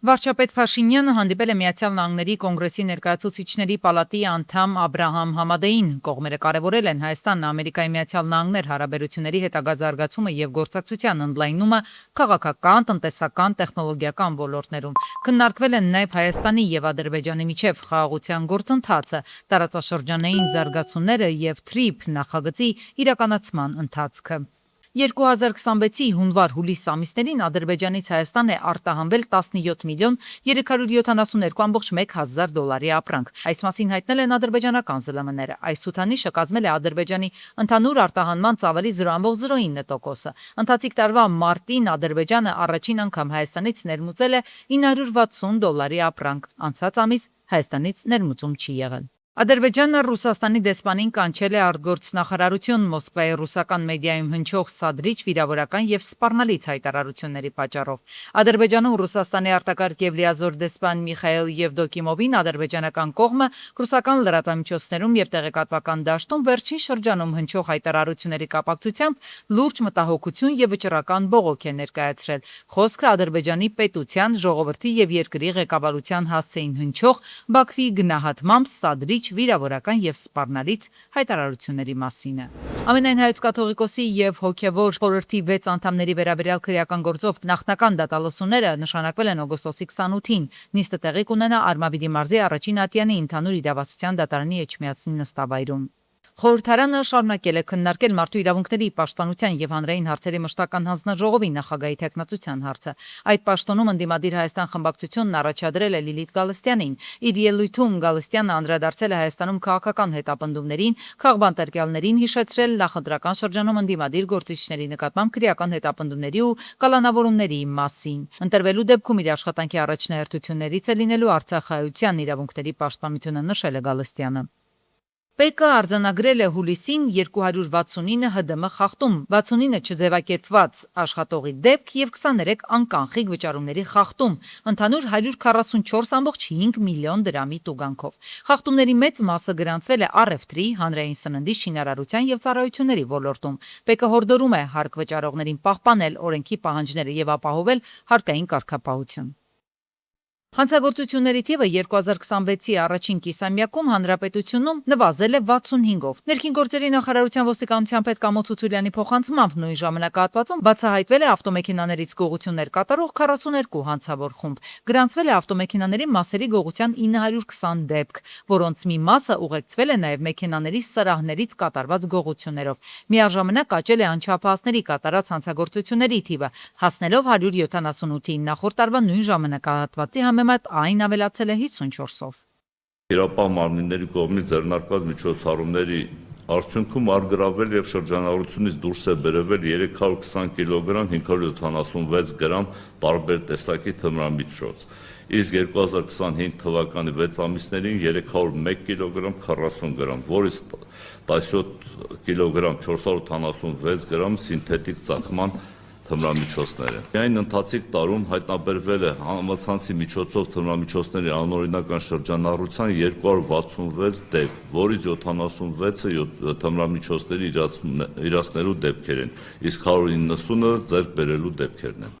Վարչապետ Փաշինյանը հանդիպել է Միացյալ Նահանգների Կոնգրեսի ներկայացուցիչների պալատի անդամ Աբրահամ Համադեին։ Կողմերը կարևորել են Հայաստանն Ամերիկայի Միացյալ Նահանգներ հարաբերությունների հետագա զարգացումը եւ գործակցության ընդլայնումը քաղաքական, տնտեսական, տեխնոլոգիական ոլորտներում։ Քննարկվել են նաեւ Հայաստանի եւ Ադրբեջանի միջև խաղաղության գործընթացը, տարածաշրջանային զարգացումները եւ TRIP նախագծի իրականացման ընթացքը։ 2026-ի հունվար-հուլիս ամիսներին Ադրբեջանից Հայաստան է արտահանվել 17 միլիոն 372,1 հազար դոլարի ապրանք։ Այս մասին հայտնել են ադրբեջանական ԶԼՄ-ները։ Այս ցուցանիշը կազմել է Ադրբեջանի ընդհանուր արտահանման ծավալի 0,09%-ը։ Ընթացիկ տարվա մարտին Ադրբեջանը առաջին անգամ Հայաստանից ներմուծել է 960 դոլարի ապրանք։ Անցած ամիս Հայաստանից ներմուծում չի եղել։ Ադրբեջանը Ռուսաստանի դեսպանին կանչել է արտգործնախարարություն Մոսկվայի ռուսական մեդիայում հնչող սադրիչ, վիրավորական եւ սպառնալից հայտարարությունների պատճառով։ Ադրբեջանում Ռուսաստանի արտակարգ եւ լիազոր դեսպան Միխայել Եվդոկիմովին ադրբեջանական կողմը ռուսական լրատվամիջոցներում եւ տեղեկատվական դաշտում վերջին շրջանում հնչող հայտարարությունների կապակցությամբ լուրջ մտահոգություն եւ վճռական բողոք է ներկայացրել։ Խոսքը Ադրբեջանի պետության, ժողովրդի եւ երկրի ղեկավարության հասցեին հնչող Բաքվի գնահատմամբ սադրիչ, վիրավորական եւ սպառնալից հայտարարությունների մասին է։ Ամենայն հայոց կաթողիկոսի եւ հոգեվոր խորհրդի 6 անդամների վերաբերյալ քրեական գործով նախնական դատալսումները նշանակվել են օգոստոսի 28-ին։ Նիստը տեղի կունենա Արմավիրի մարզի առաջին ատյանի ընդհանուր իրավասության դատարանի Էջմիածնի նստավայրում։ Խորհրդարանը շարունակել է քննարկել մարդու իրավունքների պաշտպանության եւ հանրային հարցերի մշտական հանձնաժողովի նախագահի թեկնածության հարցը։ Այդ պաշտոնում ընդդիմադիր Հայաստան խմբակցությունն առաջադրել է Լիլիթ Գալստյանին։ Իր ելույթում Գալստյանը անդրադարձել է Հայաստանում քաղաքական հետապնդումներին, քաղբանտարկյալներին հիշեցրել նախընտրական շրջանում ընդդիմադիր գործիչների նկատմամբ քրեական հետապնդումների ու կալանավորումների մասին։ Ընտրվելու դեպքում իր աշխատանքի առաջնահերթություններից է լինելու արցախայության իրավունքների պաշտպանությունը, նշել է Գալստյանը։ ՊԿ արձանագրել է հուլիսին 269 ՀԴՄ խախտում, 69 չձևակերպված աշխատողի դեպք եւ 23 անկանխիկ վճարումների խախտում, ընդհանուր 144,5 միլիոն դրամի տուգանքով։ Խախտումների մեծ մասը գրանցվել է առևտրի, հանրային սննդի, շինարարության եւ ծառայությունների ոլորտում։ ՊԿ հորդորում է հարկ վճարողներին պահպանել օրենքի պահանջները եւ ապահովել հարկային կարգապահություն։ Հանցագործությունների թիվը 2026-ի առաջին կիսամյակում հանրապետությունում նվազել է 65-ով։ Ներքին գործերի նախարարության ոստիկանության պետ Կամո Ցուցուլյանի փոխանցմամբ նույն ժամանակահատվածում բացահայտվել է ավտոմեքենաներից գողություններ կատարող 42 հանցավոր խումբ։ Գրանցվել է ավտոմեքենաների մասերի գողության 920 դեպք, որոնց մի մասը ուղեկցվել է նաև մեքենաների սրահներից կատարված գողություններով։ Միաժամանակ աճել է անչափահասների կատարած հանցագործությունների թիվը, հասնելով 178-ի, նախորդ տարվա նույն ժամանակահատվածի համեմատ այն ավելացել է 54-ով։ Իրապահ մարմինների կողմից ձեռնարկված միջոցառումների արդյունքում արգրավել եւ շրջանառությունից դուրս է բերվել 320 կիլոգրամ 576 գրամ տարբեր տեսակի թմրամիջոց, իսկ 2025 թվականի 6 ամիսներին 301 կիլոգրամ 40 գրամ, որից 17 կիլոգրամ 486 գրամ սինթետիկ ծագման թմրամիջոցները։ Միայն ընթացիկ տարում հայտնաբերվել է համացանցի միջոցով թմրամիջոցների անօրինական շրջանառության 266 դեպք, որից 76-ը թմրամիջոցների իրացնելու դեպքեր են, իսկ 190-ը ձեռք բերելու դեպքերն են։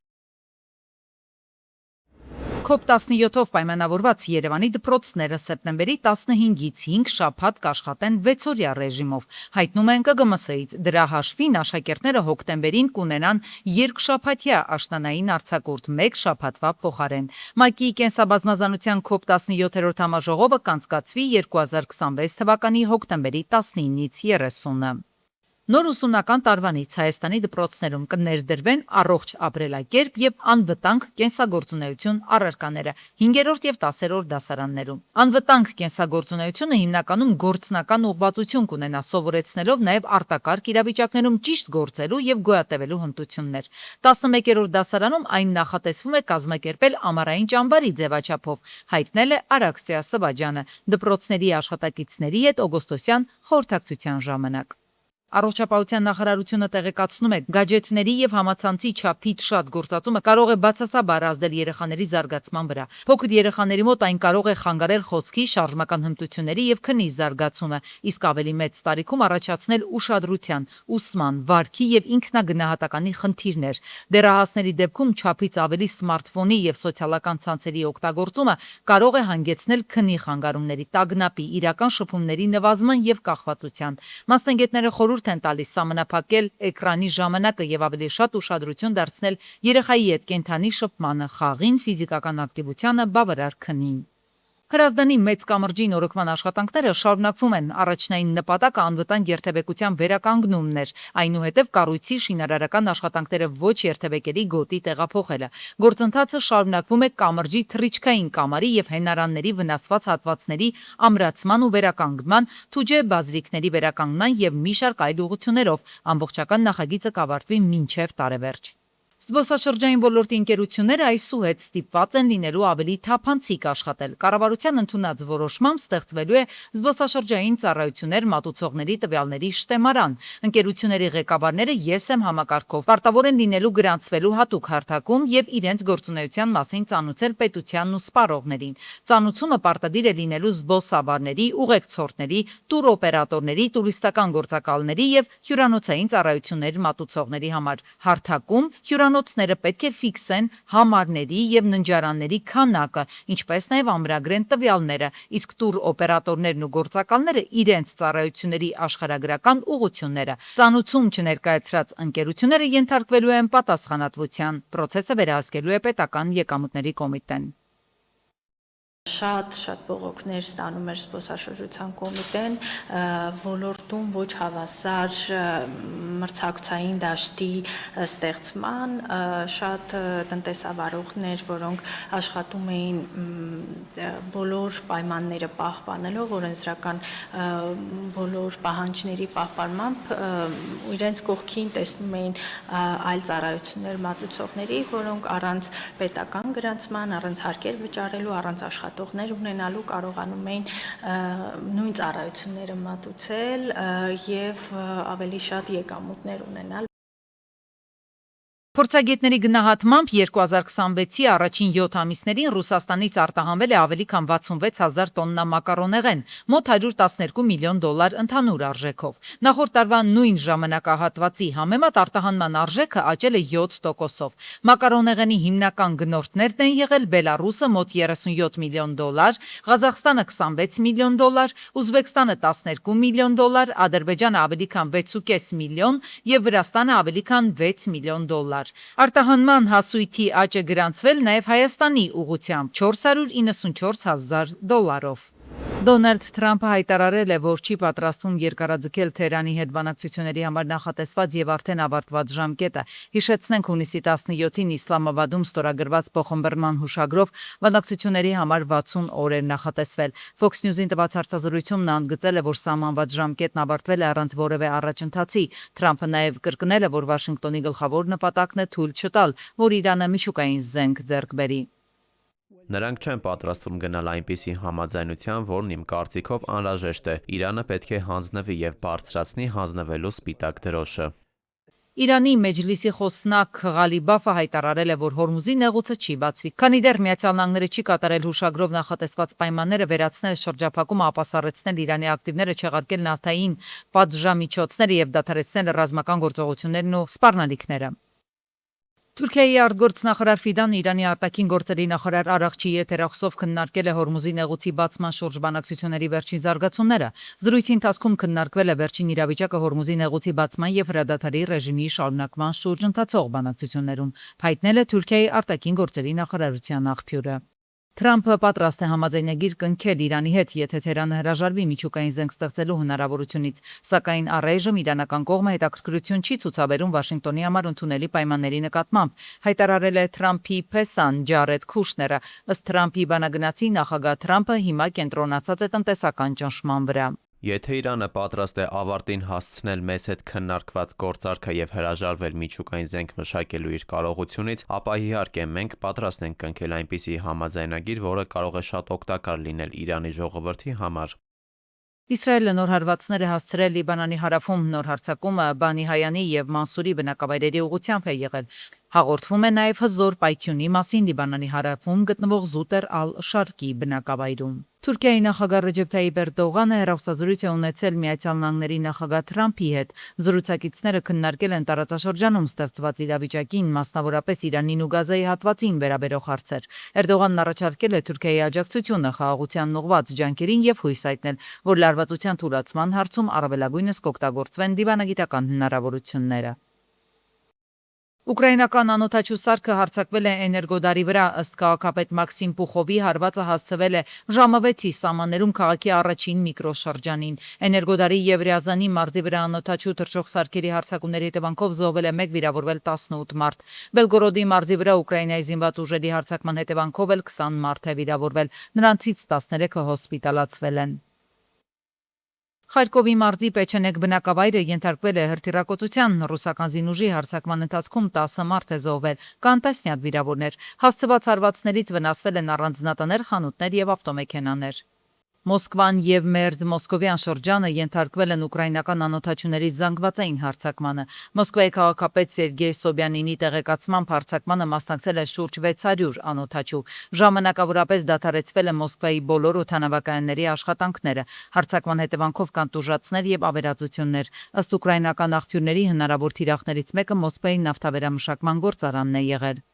COP17-ով պայմանավորված Երևանի դպրոցները սեպտեմբերի 15-ից 5 շաբաթ կաշխատեն 6-օրյա ռեժիմով, հայտնում են ԿԳՄՍ-ից։ Դրա հաշվին աշակերտները հոկտեմբերին կունենան երկշաբաթյա աշնանային արձակուրդ 1 շաբաթվա փոխարեն։ ՄԱԿ-ի կենսաբազմազանության COP17-րդ համաժողովը կանցկացվի 2026 թվականի հոկտեմբերի 19-ից 30-ը։ Նոր ուսումնական տարվանից Հայաստանի դպրոցներում կներդրվեն առողջ ապրելակերպ եւ անվտանգ կենսագործունեություն առարկաները 5-րդ եւ 10-րդ դասարաններում։ Անվտանգ կենսագործունեությունը հիմնականում գործնական ուղղվածություն կունենա, սովորեցնելով նաեւ արտակարգ իրավիճակներում ճիշտ գործելու եւ գոյատևելու հմտություններ։ 11-րդ դասարանում այն նախատեսվում է կազմակերպել ամառային ճամբարի ձևաչափով, հայտնել է Արաքսիա Սվաջյանը դպրոցների աշխատակիցների հետ օգոստոսյան խորհրդակցության ժամանակ։ Առողջապահության նախարարությունը տեղեկացնում է, գաջեթների եւ համացանցի չափից շատ գործածումը կարող է բացասաբար ազդել երեխաների զարգացման վրա։ Փոքր երեխաների մոտ այն կարող է խանգարել խոսքի, շարժման հմտությունների եւ քնի զարգացումը, իսկ ավելի մեծ տարիքում առաջացնել ուշադրության, ուսման, վարքի եւ ինքնագնահատականի խնդիրներ։ Դեռահասների դեպքում չափից ավելի սմարթֆոնի եւ սոցիալական ցանցերի օգտագործումը կարող է հանգեցնել քնի խանգարումների, տագնապի, իրական շփումների նվազման եւ կախվածության։ Մասնագետները խորհուրդ են տալիս սահմանափակել էկրանի ժամանակը եւ ավելի շատ ուշադրություն դարձնել երեխայի հետ կենթանի շփմանը, խաղին, ֆիզիկական ակտիվությանը, բավարար քնին։ Հրազդանի մեծ կամրջի նորոգման աշխատանքները շարունակվում են։ Առաջնային նպատակը անվտանգ երթևեկության վերականգնումն էր, այնուհետև կառույցի շինարարական աշխատանքները ոչ երթևեկերի գոտի տեղափոխելը։ Գործընթացը շարունակվում է կամրջի թռիչքային կամարի եւ հենարանների վնասված հատվածների ամրացման ու վերականգնման, թուջե բազրիկների վերականգնման եւ մի շարք այլ ուղղություններով։ Ամբողջական նախագիծը կավարտվի մինչեւ տարեվերջ։ Զբոսաշրջային ոլորտի ընկերությունները այսուհետ ստիպված են լինելու ավելի թափանցիկ աշխատել։ Կառավարության ընդունած որոշմամբ ստեղծվելու է զբոսաշրջային ծառայություններ մատուցողների տվյալների շտեմարան։ Ընկերությունների ղեկավարները ԵՍ-եմ համակարգով պարտավոր են լինելու գրանցվելու հատուկ հարթակում եւ իրենց գործունեության մասին ծանուցել պետությանն ու սպառողներին։ Ծանուցումը պարտադիր է լինելու զբոսավարների, ուղեկցորդների, տուրօպերատորների, տուրիստական գործակալների եւ հյուրանոցային ծառայություններ մատուցողների համար։ Հարթակում հյուրանոցները պետք է ֆիքսեն համարների եւ ննջարանների քանակը, ինչպես նաեւ ամրագրեն տվյալները, իսկ տուրօպերատորներն ու գործակալները իրենց ծառայությունների աշխարհագրական ուղղությունները։ Ծանուցում չներկայացրած ընկերությունները ենթարկվելու են պատասխանատվության։ Պրոցեսը վերահսկելու է պետական եկամուտների կոմիտեն։ Շատ բողոքներ ստանում էր զբոսաշրջության կոմիտեն, ոլորտում ոչ հավասար մրցակցային դաշտի ստեղծման, շատ տնտեսավարողներ, որոնք աշխատում էին բոլոր պայմանները պահպանելով, օրենսդրական բոլոր պահանջների պահպանմամբ, իրենց կողքին տեսնում էին այլ ծառայություններ մատուցողների, որոնք առանց պետական գրանցման, առանց հարկեր վճարելու, առանց աշխատողներ ունենալու կարողանում էին նույն ծառայությունները մատուցել եւ ավելի շատ եկամուտներ ունենալ։ Փորձագետների գնահատմամբ 2026-ի առաջին 7 ամիսներին Ռուսաստանից արտահանվել է ավելի քան 66,000 տոննա մակարոնեղեն, մոտ $112 միլիոն ընդհանուր արժեքով։ Նախորդ տարվա նույն ժամանակահատվածի համեմատ արտահանման արժեքը աճել է 7%-ով։ Մակարոնեղենի հիմնական գնորդներն են եղել Բելարուսը մոտ $37 միլիոն, Ղազախստանը $26 միլիոն, Ուզբեկստանը $12 միլիոն, Ադրբեջանը ավելի քան $6.5 միլիոն եւ Վրաստանը ավելի քան $6 միլիոն։ Արտահանման հասույթի աճ է գրանցվել նաև Հայաստանի ուղղությամբ $494,000-ով։ Դոնալդ Թրամփը հայտարարել է, որ չի պատրաստվում երկարաձգել Թեհրանի հետ բանակցությունների համար նախատեսված եւ արդեն ավարտված ժամկետը։ Հիշեցնենք, հունիսի 17-ին Իսլամաբադում ստորագրված փոխհմբռնման հուշագրով բանակցությունների համար 60 օր էր նախատեսվել։ Fox News-ին տված հարցազրույցում նա ընդգծել է, որ սահմանված ժամկետն ավարտվել է առանց որևէ առաջընթացի։ Թրամփը նաև կրկնել է, որ Վաշինգտոնի գլխավոր նպատակն է թույլ չտալ, որ Իրանը միջուկային զենք ձեռք բերի։ Նրանք չեն պատրաստվում գնալ այնպիսի համաձայնության, որն իմ կարծիքով անհրաժեշտ է։ Իրանը պետք է հանձնվի եւ բարձրացնի հանձնվելու սպիտակ դրոշը։ Իրանի Մեջլիսի խոսնակ Ղալիբաֆը հայտարարել է, որ Հորմուզի նեղուցը չի բացվի։ Քանի դեռ Միացյալ Նահանգները չի կատարել հուշագրով նախատեսված պայմանները վերացնել շրջափակումը, ապասառեցնել Իրանի ակտիվները, չեղարկել նավթային պատժամիջոցները եւ դադարեցնել ռազմական գործողություններն ու սպառնալիքները։ Թուրքիայի արտգործնախարար Ֆիդան Իրանի արտաքին գործերի նախարար Արաղչի եթերախոսով քննարկել է Հորմուզի նեղուցի բացման շուրջ բանակցությունների վերջին զարգացումները։ Զրույցի ընթացքում քննարկվել է վերջին իրավիճակը Հորմուզի նեղուցի բացման եւ հրադադարի ռեժիմի շարունակման շուրջ ընթացող բանակցություններում, հայտնել է Թուրքիայի արտաքին գործերի նախարարության աղբյուրը։ Թրամփը պատրաստ է համաձայնագիր կնքել Իրանի հետ, եթե Թեհրանը հրաժարվի միջուկային զենք ստեղծելու հնարավորությունից, սակայն առայժմ իրանական կողմը հետաքրքրություն չի ցուցաբերում Վաշինգտոնի համար ընդունելի պայմանների նկատմամբ, հայտարարել է Թրամփի փեսան Ջարեդ Քուշները։ Ըստ Թրամփի բանագնացի նախագահ Թրամփը հիմա կենտրոնացած է տնտեսական ճնշման վրա։ Եթե Իրանը պատրաստ է ավարտին հասցնել մեզ հետ քննարկված գործարքը եւ հրաժարվել միջուկային զենք մշակելու իր կարողությունից, ապա իհարկե մենք պատրաստ ենք կնքել այնպիսի համաձայնագիր, որը կարող է շատ օգտակար լինել Իրանի ժողովրդի համար։ Իսրայելը նոր հարվածներ է հասցրել Լիբանանի հարավում, նոր հարձակումը Բանի Հայանի եւ Մանսուրի բնակավայրերի ուղղությամբ է եղել։ Հաղորդվում է նաև հզոր պայթյունի մասին Լիբանանի հարավում գտնվող Զուտեր ալ-Շարկի բնակավայրում։ Թուրքիայի նախագահ Ռեջեփ Թայիպ Էրդողանը հեռախոսազրույց է ունեցել Միացյալ Նահանգների նախագահ Թրամփի հետ։ Զրուցակիցները քննարկել են տարածաշրջանում ստեղծված իրավիճակին, մասնավորապես Իրանին ու Գազայի հատվածին վերաբերող հարցեր։ Էրդողանն առաջարկել է Թուրքիայի աջակցությունը խաղաղությանն ուղղված ջանքերին եւ հույս հայտնել, որ լարվածության թույլատման հարցում առավելագույնս կօգտագործվեն դիվանագիտական հնարավորությունները։ Ուկրաինական անօթաչու սարքը հարձակվել է Էներգոդարի վրա, ըստ քաղաքապետ Մաքսիմ Պուխովի հարվածը հասցվել է ժամը 6-ի սահմաններում քաղաքի առաջին միկրոշրջանին։ Էներգոդարի եւ Ռիազանի մարզի վրա անօթաչու թռչող սարքերի հարձակումների հետևանքով զոհվել է 1, վիրավորվել 18 մարդ։ Բելգորոդի մարզի վրա Ուկրաինայի զինված ուժերի հարձակման հետևանքով էլ 20 մարդ է վիրավորվել, նրանցից 13-ը հոսպիտալացվել են։ Խարկովի մարզի Պեչենեկ բնակավայրը ենթարկվել է հրթիռակոծության, ռուսական զինուժի հարձակման ընթացքում 10 մարդ է զոհվել, կան տասնյակ վիրավորներ։ Հասցված հարվածներից վնասվել են առանձնատներ, խանութներ եւ ավտոմեքենաներ։ Մոսկվան եւ Մերձ Մոսկովյան շրջանը ենթարկվել են ուկրաինական անօթաչուների զանգվածային հարձակմանը։ Մոսկվայի քաղաքապետ Սերգեյ Սոբյանինի տեղեկացմամբ հարձակմանը մասնակցել է շուրջ 600 անօթաչու։ Ժամանակավորապես դադարեցվել է Մոսկվայի բոլոր օդանավակայանների աշխատանքները։ Հարձակման հետևանքով կան տուժածներ եւ ավերածություններ։ Ըստ ուկրաինական աղբյուրների հնարավոր թիրախներից մեկը Մոսկվայի նավթավերամշակման գործարանն է եղել։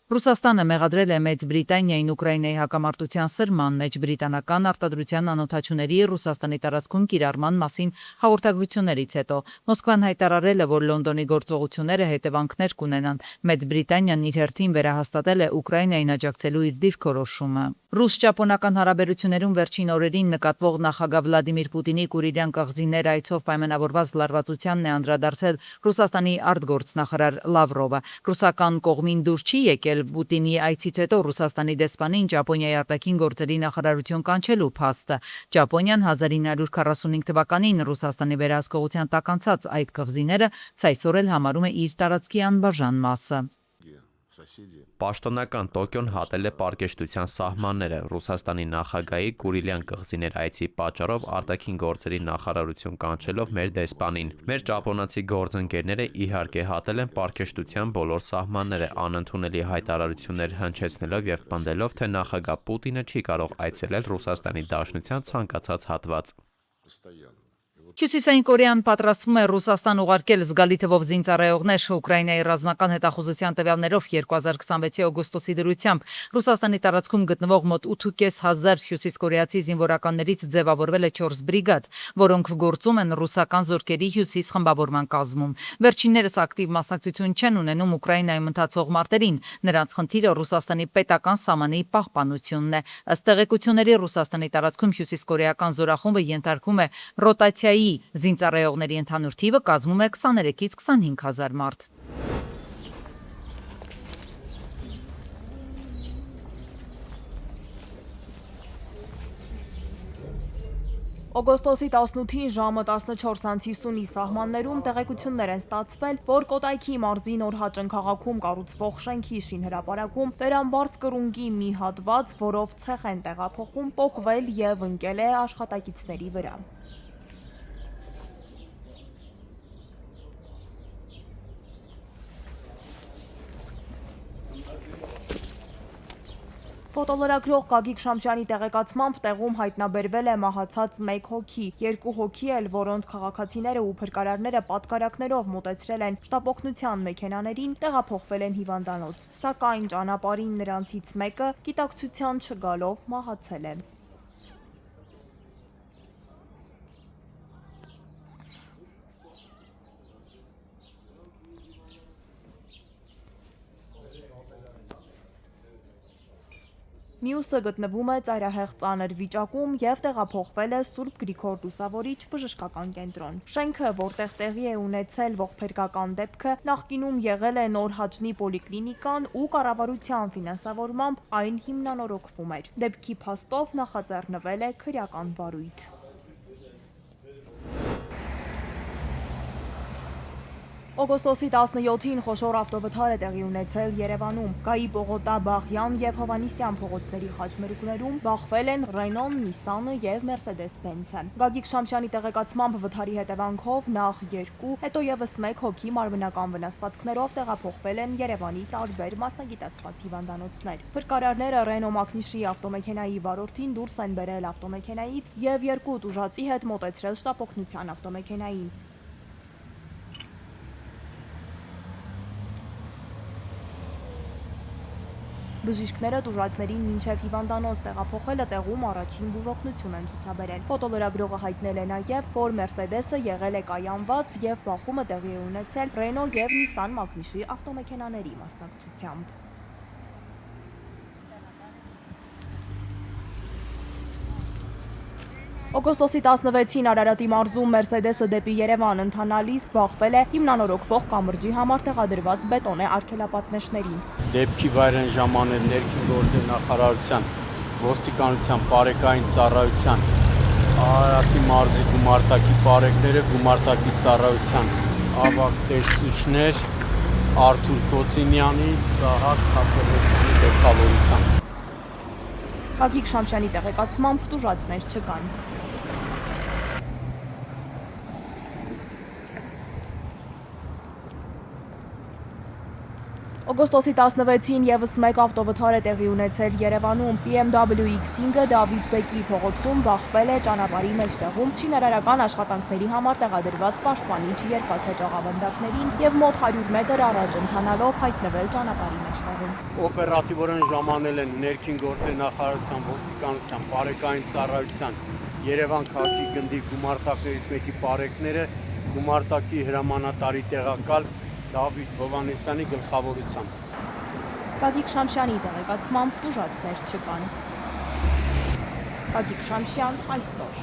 Ռուսաստանը մեղադրել է Մեծ Բրիտանիային Ուկրաինայի հակամարտության սրման մեջ բրիտանական արտադրության անօթաչուների Ռուսաստանի տարածքում կիրառման մասին հաղորդագրություններից հետո։ Մոսկվան հայտարարել է, որ Լոնդոնի գործողությունները հետևանքներ կունենան։ Մեծ Բրիտանիան իր հերթին վերահաստատել է Ուկրաինային աջակցելու իր դիրքորոշումը։ Ռուս-ճապոնական հարաբերություններում վերջին օրերին նկատվող նախագահ Վլադիմիր Պուտինի Կուրիլյան կղզիներ այցով պայմանավորված լարվածությանն է անդրադարձել Ռուսաստանի արտգործնախարար Լավրովը։ Ռուսական կողմին դուր չի եկել Պուտինի այցից հետո Ռուսաստանի դեսպանին Ճապոնիայի արտաքին գործերի նախարարություն կանչելու փաստը։ Ճապոնիան 1945 թվականին Ռուսաստանի վերահսկողության տակ անցած այդ կղզիները ցայսօր էլ համարում է իր տարածքի անբաժան մասը։ Պաշտոնական Տոկիոն հատել է պարկեշտության սահմանները Ռուսաստանի նախագահի Կուրիլյան կղզիներ այցի պատճառով արտաքին գործերի նախարարություն կանչելով մեր դեսպանին։ Մեր ճապոնացի գործընկերները իհարկե հատել են պարկեշտության բոլոր սահմանները, անընդունելի հայտարարություններ հնչեցնելով եւ պնդելով, թե նախագահ Պուտինը չի կարող այցելել Ռուսաստանի Դաշնության ցանկացած հատված։ Հյուսիսային Կորեան պատրաստվում է Ռուսաստան ուղարկել զգալի թվով զինծառայողներ Ուկրաինայի ռազմական հետախուզության տվյալներով 2026-ի օգոստոսի դրությամբ Ռուսաստանի տարածքում գտնվող մոտ 8500 հյուսիսկորեացի զինվորականներից ձևավորվել է 4 բրիգադ, որոնք գործում են ռուսական զորքերի հյուսիս խմբավորման կազմում։ Վերջիններս ակտիվ մասնակցություն չեն ունենում Ուկրաինայում ընթացող մարտերին, նրանց խնդիրը Ռուսաստանի պետական սահմանի պահպանությունն է։ Ըստ տեղեկությունների Ռուսաստանի տարածքում հյուսիսկորեական զորախումբը ենթարկվում է ռոտացիայի զինծառայողների ընդհանուր թիվը կազմում է 23-ից 25,000 մարդ։ Օգոստոսի 18-ին ժամը 14:50-ի սահմաններում տեղեկություններ են ստացվել, որ Կոտայքի մարզի Նորհաճն քաղաքում կառուցվող շենքի շինհրապարակում վերամբարձ կրունկի մի հատված, որով ցեխ են տեղափոխում, պոկվել եւ ընկել է աշխատակիցների վրա։ Ֆոտոլրագրող Գագիկ Շամշյանի տեղեկացմամբ տեղում հայտնաբերվել է մահացած 1 հոգի, 2 հոգի էլ, որոնց քաղաքացիները ու փրկարարները պատկարակներով մոտեցրել են շտապօգնության մեքենաներին, տեղափոխվել են հիվանդանոց, սակայն ճանապարհին նրանցից մեկը գիտակցության չգալով մահացել է։ Մյուսը գտնվում է ծայրահեղ ծանր վիճակում եւ տեղափոխվել է Սուրբ Գրիգոր Լուսավորիչ բժշկական կենտրոն։ Շենքը, որտեղ տեղի է ունեցել ողբերգական դեպքը, նախկինում եղել է Նորհաճնի պոլիկլինիկան ու կառավարության ֆինանսավորմամբ այն հիմնանորոգվում էր։ Դեպքի փաստով նախաձեռնվել է քրեական վարույթ։ Օգոստոսի 17-ին խոշոր ավտովթար է տեղի ունեցել Երևանում։ Գայի Պողոտա, Բաղյան եւ Հովանիսյան փողոցների խաչմերուկներում բախվել են Renault, Nissan-ը եւ Mercedes-Benz-ը։ Գագիկ Շամշյանի տեղեկացմամբ վթարի հետևանքով նախ 2, հետո եւս 1 հոգի մարմնական վնասվածքներով տեղափոխվել են Երևանի տարբեր մասնագիտացված հիվանդանոցներ։ Փրկարարները Renault Մակնիշի ավտոմեքենայի վարորդին դուրս են բերել ավտոմեքենայից եւ 2 տուժածի հետ մոտեցրել շտապօգնության ավտոմեքենային։ Բժիշկները տուժածներին մինչև հիվանդանոց տեղափոխելը տեղում առաջին բուժօգնություն են ցուցաբերել։ Ֆոտոլրագրողը հայտնել է նաև, որ Mercedes-ը եղել է կայանված եւ բախումը տեղի է ունեցել Renault եւ Nissan Մակնիշի ավտոմեքենաների մասնակցությամբ։ Օգոստոսի 16-ին Արարատի մարզում Mercedes-ը դեպի Երևան ընթանալիս բախվել է հիմնանորոգվող կամրջի համար տեղադրված բետոնե արգելապատնեշներին։ Դեպքի վայր են ժամանել ներքին գործերի նախարարության, ոստիկանության, բարեկային ծառայության, Արարատի մարզի գումարտակի բարեկները, գումարտակի ծառայության ավագ տեսուչներ Արթուր Կոցինյանի, Սահակ Խաչատրյանի գլխավորությամբ։ Գագիկ Շամշյանի տեղեկացմամբ տուժածներ չկան։ Օգոստոսի 16-ին եւս 1 ավտովթար է տեղի ունեցել Երևանում։ BMW X5-ը Դավիթ Բեկի փողոցում բախվել է ճանապարհի մեջտեղում շինարարական աշխատանքների համար տեղադրված պաշտպանիչ երկաթե ճաղավանդակներին եւ մոտ 100 մետր առաջ ընթանալով հայտնվել ճանապարհի մեջտեղում։ Օպերատիվորեն ժամանել են ներքին գործերի նախարարության, ոստիկանության, բարեկային ծառայության, Երևան քաղաքի գնդի գումարտակներից մեկի բարեկները, գումարտակի հրամանատարի տեղակալ Դավիթ Հովանեսյանի գլխավորությամբ։ Գագիկ Շամշյանի տեղեկացմամբ տուժածներ չկան։ Գագիկ Շամշյան այսօր։